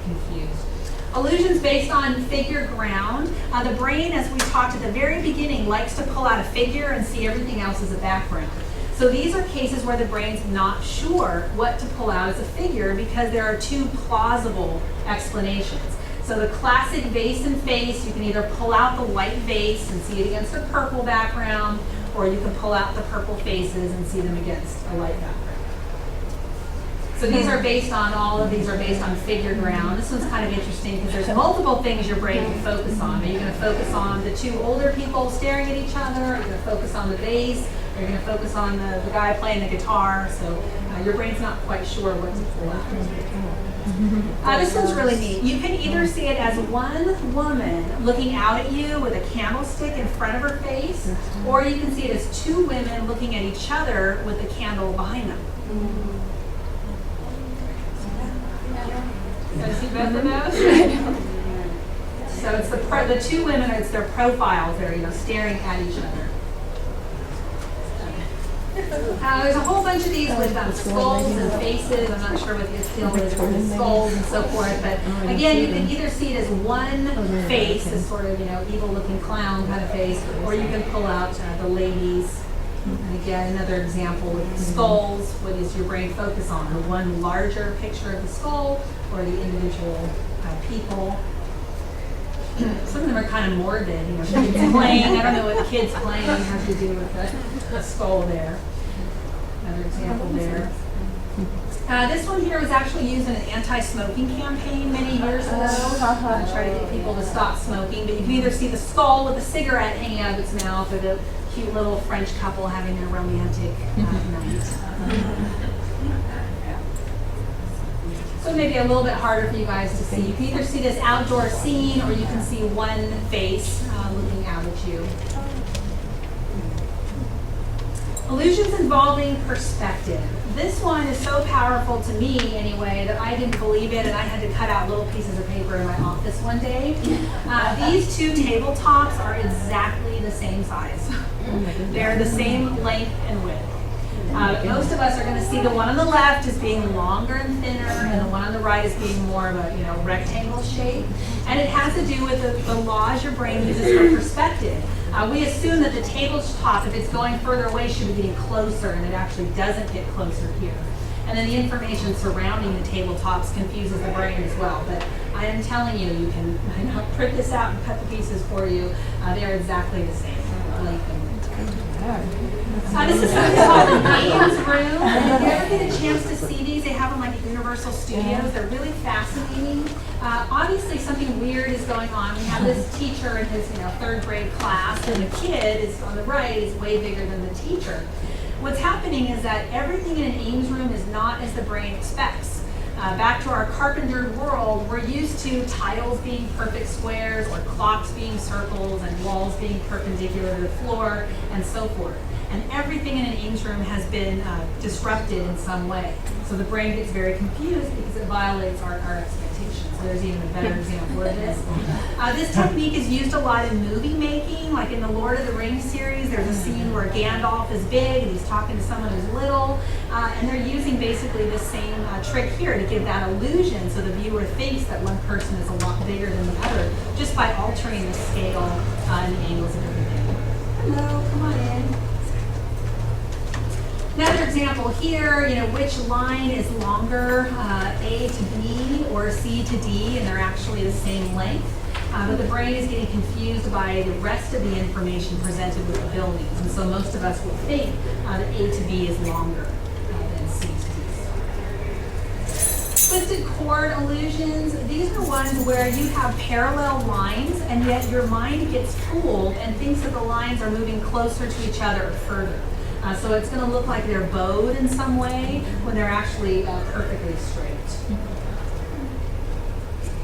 confused. Illusions based on figure ground. The brain, as we talked at the very beginning, likes to pull out a figure and see everything else as a background. So these are cases where the brain's not sure what to pull out as a figure because there are two plausible explanations. So the classic vase and face, you can either pull out the white vase and see it against a purple background, or you can pull out the purple faces and see them against a light background. So these are based on, all of these are based on figure ground. This one's kind of interesting because there's multiple things your brain can focus on. Are you going to focus on the two older people staring at each other? Are you going to focus on the vase? Are you going to focus on the guy playing the guitar? So your brain's not quite sure what to pull out. This one's really neat. You can either see it as one woman looking out at you with a candlestick in front of her face, or you can see it as two women looking at each other with a candle behind them. You guys see both of those? So it's the two women, it's their profiles that are staring at each other. There's a whole bunch of these with skulls and faces. I'm not sure what the deal is with skulls and so forth, but again, you can either see it as one face, this sort of evil-looking clown kind of face, or you can pull out the ladies. And again, another example with skulls. What does your brain focus on? The one larger picture of the skull, or the individual people? Some of them are kind of morbid. Kids playing. I don't know what the kids playing have to do with the skull there. Another example there. This one here was actually used in an anti-smoking campaign many years ago. Try to get people to stop smoking. But you can either see the skull with a cigarette hanging out of its mouth, or the cute little French couple having their romantic night. So maybe a little bit harder for you guys to see. You can either see this outdoor scene, or you can see one face looking out at you. Illusions involving perspective. This one is so powerful to me anyway that I didn't believe it, and I had to cut out little pieces of paper in my office one day. These two tabletops are exactly the same size. They're the same length and width. Most of us are going to see the one on the left as being longer and thinner, and the one on the right as being more of a rectangle shape. And it has to do with the laws your brain uses for perspective. We assume that the tabletop, if it's going further away, should be getting closer, and it actually doesn't get closer here. And then the information surrounding the tabletops confuses the brain as well. But I am telling you, you can print this out and cut the pieces for you. They are exactly the same length and width. This is something called the Marin's room. If you ever get a chance to see these, they have them like at Universal Studios. They're really fascinating. Obviously, something weird is going on. We have this teacher in his third grade class, and the kid is on the right is way bigger than the teacher. What's happening is that everything in an Ames room is not as the brain expects. Back to our carpentered world, we're used to tiles being perfect squares, or clocks being circles, and walls being perpendicular to the floor, and so forth. And everything in an Ames room has been disrupted in some way. So the brain gets very confused because it violates our expectations. So there's even a better example of this. This technique is used a lot in movie making, like in the Lord of the Rings series. There's a scene where Gandalf is big and he's talking to someone who's little, and they're using basically the same trick here to give that illusion so the viewer thinks that one person is a lot bigger than the other, just by altering the scale and the angles of everything. Hello, come on in. Another example here, which line is longer, A to B or C to D, and they're actually the same length. But the brain is getting confused by the rest of the information presented with the buildings. And so most of us will think that A to B is longer than C to D. Twisted chord illusions, these are ones where you have parallel lines, and yet your mind gets fooled and thinks that the lines are moving closer to each other or further. So it's going to look like they're bowed in some way when they're actually perfectly straight.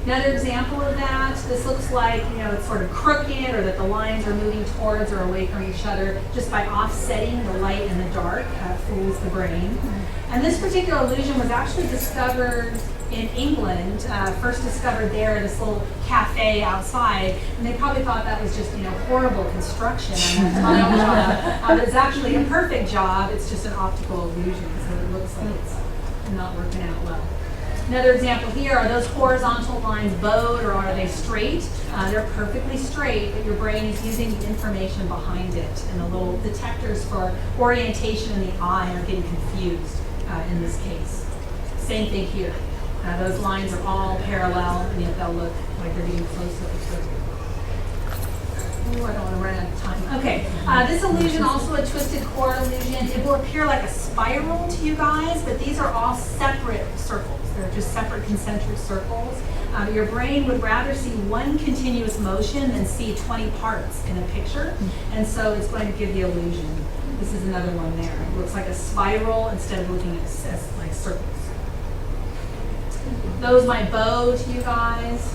Another example of that, this looks like it's sort of crooked, or that the lines are moving towards or away from each other just by offsetting the light and the dark. Fools the brain. And this particular illusion was actually discovered in England, first discovered there in this little cafe outside, and they probably thought that was just horrible construction on that tile job. But it's actually a perfect job. It's just an optical illusion, so it looks like it's not working out well. Another example here, are those horizontal lines bowed or are they straight? They're perfectly straight, but your brain is using the information behind it, and the little detectors for orientation in the eye are getting confused in this case. Same thing here. Those lines are all parallel, and yet they'll look like they're getting closer. Ooh, I don't want to run out of time. Okay, this illusion, also a twisted chord illusion. It will appear like a spiral to you guys, but these are all separate circles. They're just separate concentric circles. Your brain would rather see one continuous motion than see 20 parts in a picture, and so it's going to give the illusion. This is another one there. It looks like a spiral instead of looking at like circles. Those might bow to you guys.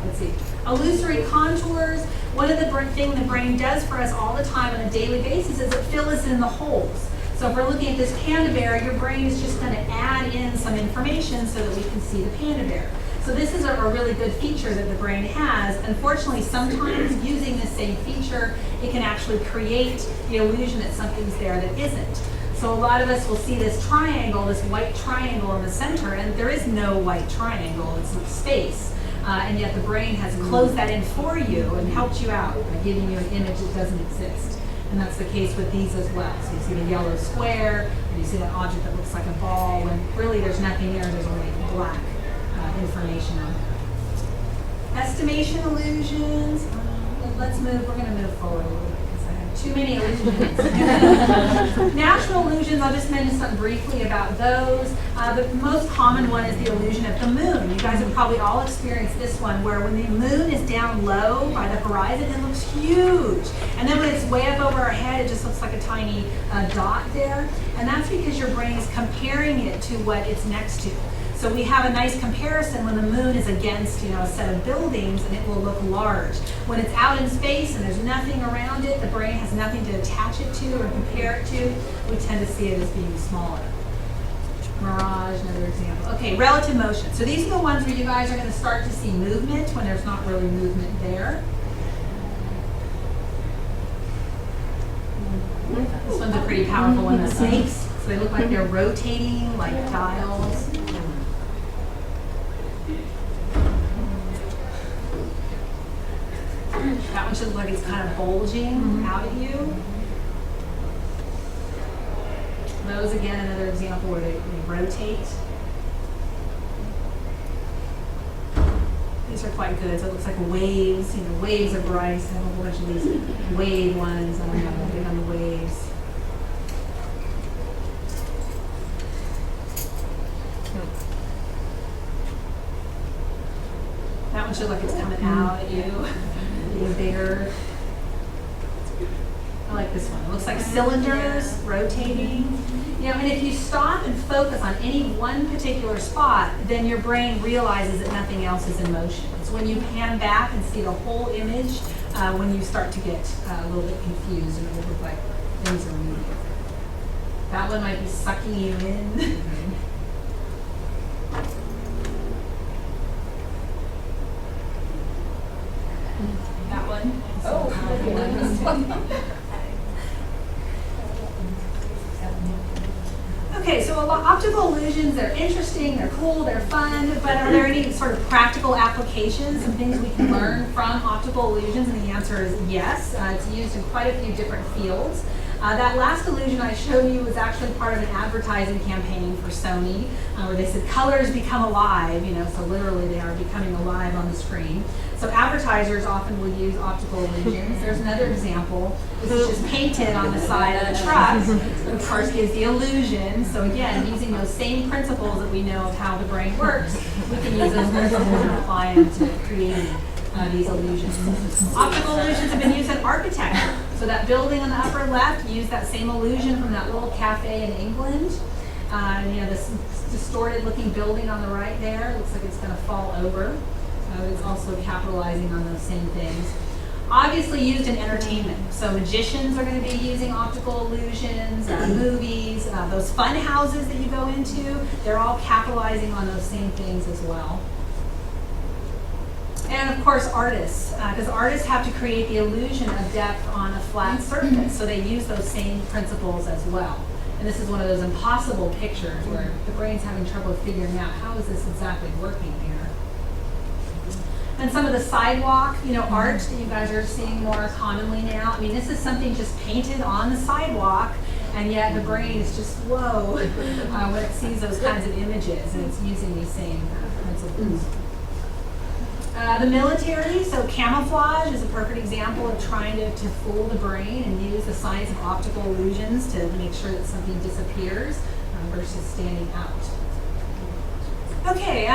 Let's see. Illusory contours. One of the thing the brain does for us all the time on a daily basis is it fills in the holes. So if we're looking at this panda bear, your brain is just going to add in some information so that we can see the panda bear. So this is a really good feature that the brain has. Unfortunately, sometimes using this same feature, it can actually create the illusion that something's there that isn't. So a lot of us will see this triangle, this white triangle in the center, and there is no white triangle, it's space. And yet the brain has closed that in for you and helped you out by giving you an image that doesn't exist. And that's the case with these as well. So you see the yellow square, and you see that object that looks like a ball, when really there's nothing there, there's only black information on it. Estimation illusions. Let's move, we're going to move forward a little bit because I have too many illusions. Natural illusions, I'll just mention something briefly about those. The most common one is the illusion of the moon. You guys have probably all experienced this one, where when the moon is down low by the horizon, it looks huge. And then when it's way up over our head, it just looks like a tiny dot there. And that's because your brain is comparing it to what it's next to. So we have a nice comparison when the moon is against, a set of buildings, and it will look large. When it's out in space and there's nothing around it, the brain has nothing to attach it to or compare it to, we tend to see it as being smaller. Mirage, another example. Okay, relative motion. So these are the ones where you guys are going to start to see movement when there's not really movement there. This one's a pretty powerful one, the snakes. So they look like they're rotating like dials. That one should look like it's kind of bulging out at you. Those, again, another example where they rotate. These are quite good. So it looks like waves, waves of rice. I have a whole bunch of these wave ones. I don't know, big on the waves. That one should look like it's coming out at you. Being bigger. I like this one. It looks like cylinders rotating. And if you stop and focus on any one particular spot, then your brain realizes that nothing else is in motion. It's when you pan back and see the whole image when you start to get a little bit confused and it will look like things are moving. That one might be sucking you in. That one. Okay, so optical illusions, they're interesting, they're cool, they're fun, but are there any sort of practical applications, some things we can learn from optical illusions? And the answer is yes. It's used in quite a few different fields. That last illusion I showed you was actually part of an advertising campaign for Sony, where they said colors become alive, so literally they are becoming alive on the screen. So advertisers often will use optical illusions. There's another example. This is just painted on the side of the truck, which of course gives the illusion. So again, using those same principles that we know of how the brain works, we can use those principles and apply them to creating these illusions. Optical illusions have been used in architecture. So that building on the upper left, used that same illusion from that little cafe in England. This distorted looking building on the right there, looks like it's going to fall over. It's also capitalizing on those same things. Obviously used in entertainment. So magicians are going to be using optical illusions, movies, those fun houses that you go into, they're all capitalizing on those same things as well. And of course artists, because artists have to create the illusion of depth on a flat surface, so they use those same principles as well. And this is one of those impossible pictures where the brain's having trouble figuring out how is this exactly working here. And some of the sidewalk, art that you guys are seeing more commonly now. I mean, this is something just painted on the sidewalk, and yet the brain is just, whoa, when it sees those kinds of images, and it's using these same principles. The military, so camouflage is a perfect example of trying to fool the brain and use the science of optical illusions to make sure that something disappears versus standing out. Okay,